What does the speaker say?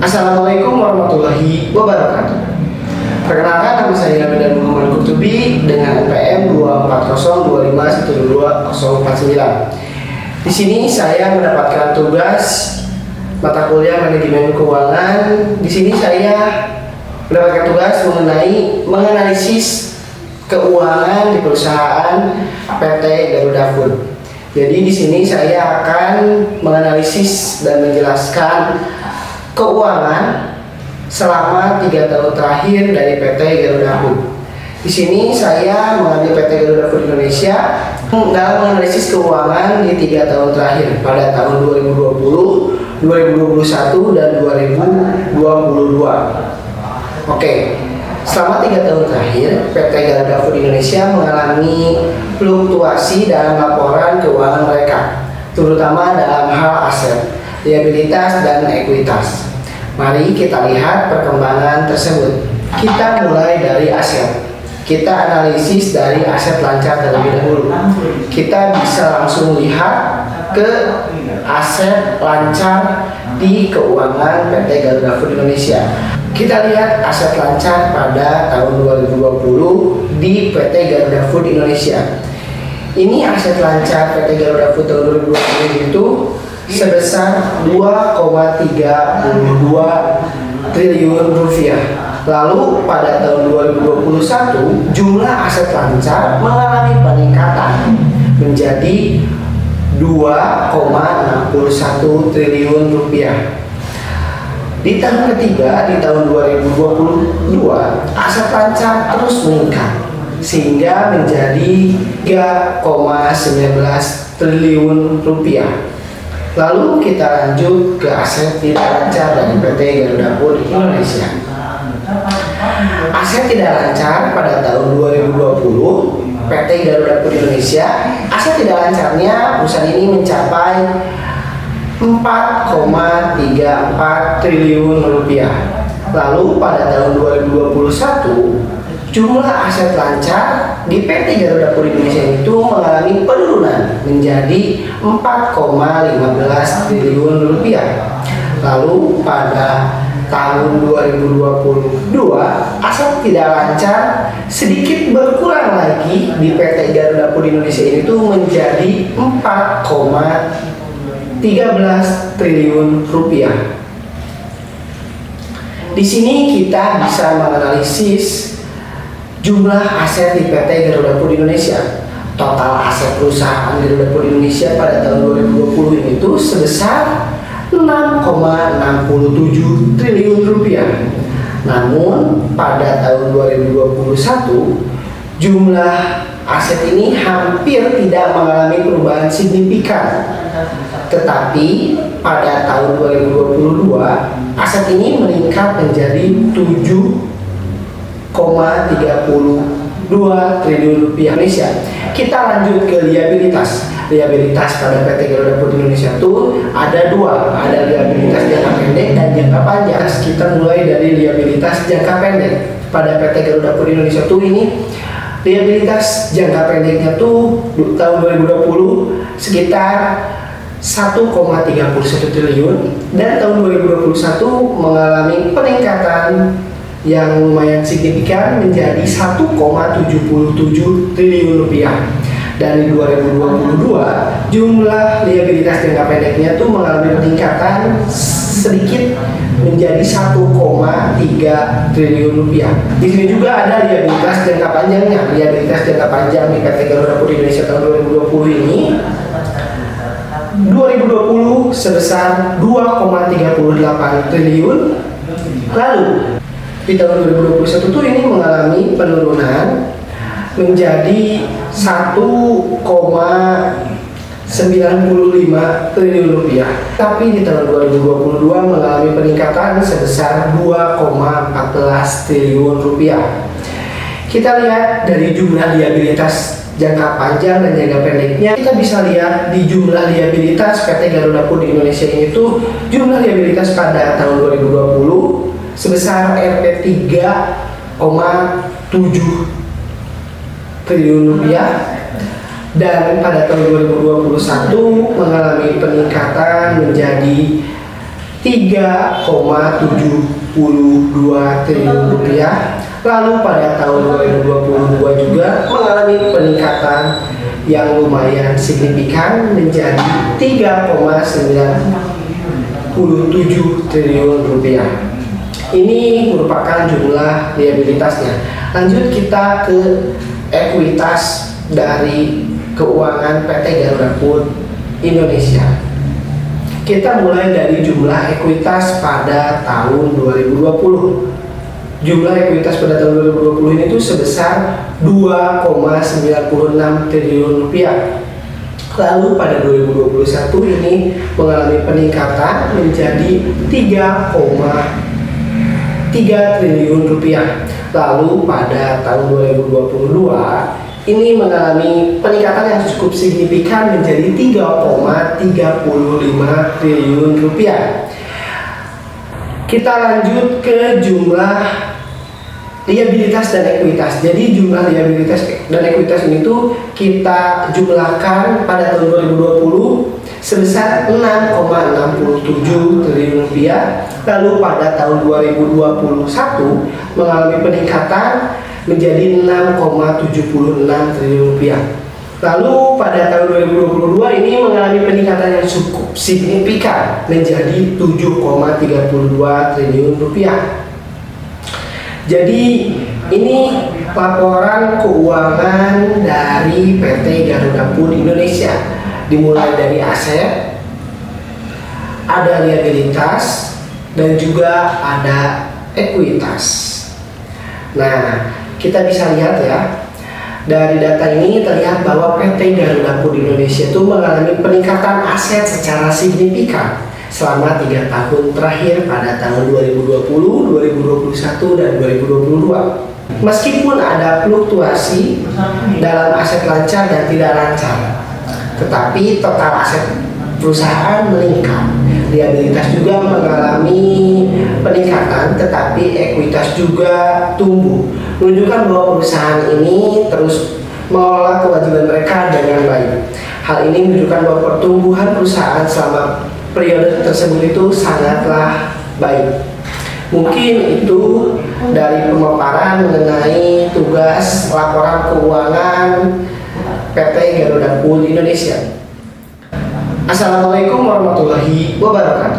Assalamualaikum warahmatullahi wabarakatuh. Perkenalkan, nama saya Ramadan Muhammad Kutubi dengan NPM 24025120049. Di sini saya mendapatkan tugas mata kuliah manajemen keuangan. Di sini saya mendapatkan tugas mengenai menganalisis keuangan di perusahaan PT Garuda Food. Jadi di sini saya akan menganalisis dan menjelaskan keuangan selama 3 tahun terakhir dari PT Garuda Food. Di sini saya mengambil PT Garuda Food Indonesia dalam menganalisis keuangan di 3 tahun terakhir pada tahun 2020, 2021 dan 2022. Oke. Selama 3 tahun terakhir, PT Garuda Food Indonesia mengalami fluktuasi dalam laporan keuangan mereka, terutama dalam hal aset, liabilitas, dan ekuitas. Mari kita lihat perkembangan tersebut. Kita mulai dari aset. Kita analisis dari aset lancar terlebih dahulu. Kita bisa langsung lihat ke aset lancar di keuangan PT Garuda Food Indonesia. Kita lihat aset lancar pada tahun 2020 di PT Garuda Food Indonesia. Ini aset lancar PT Garuda Food tahun 2020 itu sebesar 2,32 triliun rupiah. Lalu pada tahun 2021 jumlah aset lancar mengalami peningkatan menjadi 2,61 triliun rupiah. Di tahun ketiga, di tahun 2022, aset lancar terus meningkat sehingga menjadi 3,19 triliun rupiah. Lalu kita lanjut ke aset tidak lancar dari PT Garuda Food Indonesia. Aset tidak lancar pada tahun 2020 PT Garuda Food Indonesia, aset tidak lancarnya perusahaan ini mencapai 4,34 triliun rupiah. Lalu pada tahun 2021 jumlah aset lancar di PT Garuda Food Indonesia itu mengalami penurunan menjadi 4,15 triliun rupiah. Lalu pada tahun 2022 aset tidak lancar sedikit berkurang lagi di PT Garuda Food Indonesia itu menjadi 4,13 triliun rupiah. Di sini kita bisa menganalisis jumlah aset di PT Garuda Food Indonesia. Total aset perusahaan Garuda Food Indonesia pada tahun 2020 itu sebesar 6,67 triliun rupiah. Namun pada tahun 2021 jumlah aset ini hampir tidak mengalami perubahan signifikan. Tetapi pada tahun 2022 aset ini meningkat menjadi 7,32 triliun rupiah Indonesia. Kita lanjut ke liabilitas. Liabilitas pada PT Garuda Food Indonesia itu ada dua, ada liabilitas jangka pendek dan jangka panjang. Kita mulai dari liabilitas jangka pendek. Pada PT Garuda Food Indonesia itu ini liabilitas jangka pendeknya tuh tahun 2020 sekitar 1,31 triliun dan tahun 2021 mengalami peningkatan yang lumayan signifikan menjadi 1,77 triliun rupiah. Dari 2022 jumlah liabilitas jangka pendeknya tuh mengalami peningkatan sedikit menjadi 1,3 triliun rupiah. Di sini juga ada liabilitas jangka panjangnya. Liabilitas jangka panjang di PT Garuda Food Indonesia tahun 2020 ini 2020 sebesar 2,38 triliun. Lalu di tahun 2021 tuh ini mengalami penurunan menjadi 1,95 triliun rupiah. Tapi di tahun 2022 mengalami peningkatan sebesar 2,14 triliun rupiah. Kita lihat dari jumlah liabilitas jangka panjang dan jangka pendeknya. Kita bisa lihat di jumlah liabilitas PT Garuda Food Indonesia ini tuh jumlah liabilitas pada tahun 2020 sebesar Rp 3,7 triliun rupiah dan pada tahun 2021 mengalami peningkatan menjadi 3,72 triliun rupiah. Lalu pada tahun 2022 juga mengalami peningkatan yang lumayan signifikan menjadi 3,97 triliun rupiah. Ini merupakan jumlah liabilitasnya. Lanjut kita ke ekuitas dari keuangan PT Garuda Food Indonesia. Kita mulai dari jumlah ekuitas pada tahun 2020. Jumlah ekuitas pada tahun 2020 ini tuh sebesar 2,96 triliun rupiah. Lalu pada 2021 ini mengalami peningkatan menjadi 3,3 triliun rupiah. Lalu pada tahun 2022 ini mengalami peningkatan yang cukup signifikan menjadi 3,35 triliun rupiah. Kita lanjut ke jumlah liabilitas dan ekuitas. Jadi jumlah liabilitas dan ekuitas ini tuh kita jumlahkan pada tahun 2020 sebesar 6,67 triliun rupiah. Lalu pada tahun 2021 mengalami peningkatan menjadi 6,76 triliun rupiah. Lalu pada tahun 2022 ini mengalami peningkatan yang cukup signifikan menjadi 7,32 triliun rupiah. Jadi ini laporan keuangan dari PT Garuda Food Indonesia. Dimulai dari aset, ada liabilitas, dan juga ada ekuitas. Nah, kita bisa lihat ya. Dari data ini terlihat bahwa PT Garuda Food Indonesia itu mengalami peningkatan aset secara signifikan selama 3 tahun terakhir pada tahun 2020, 2021, dan 2022. Meskipun ada fluktuasi dalam aset lancar dan tidak lancar, tetapi total aset perusahaan meningkat. Liabilitas juga mengalami peningkatan, tetapi ekuitas juga tumbuh, menunjukkan bahwa perusahaan ini terus mengelola kewajiban mereka dengan baik. Hal ini menunjukkan bahwa pertumbuhan perusahaan selama periode tersebut itu sangatlah baik. Mungkin itu dari pemaparan mengenai tugas laporan keuangan PT Garuda Food Indonesia. Assalamualaikum warahmatullahi wabarakatuh.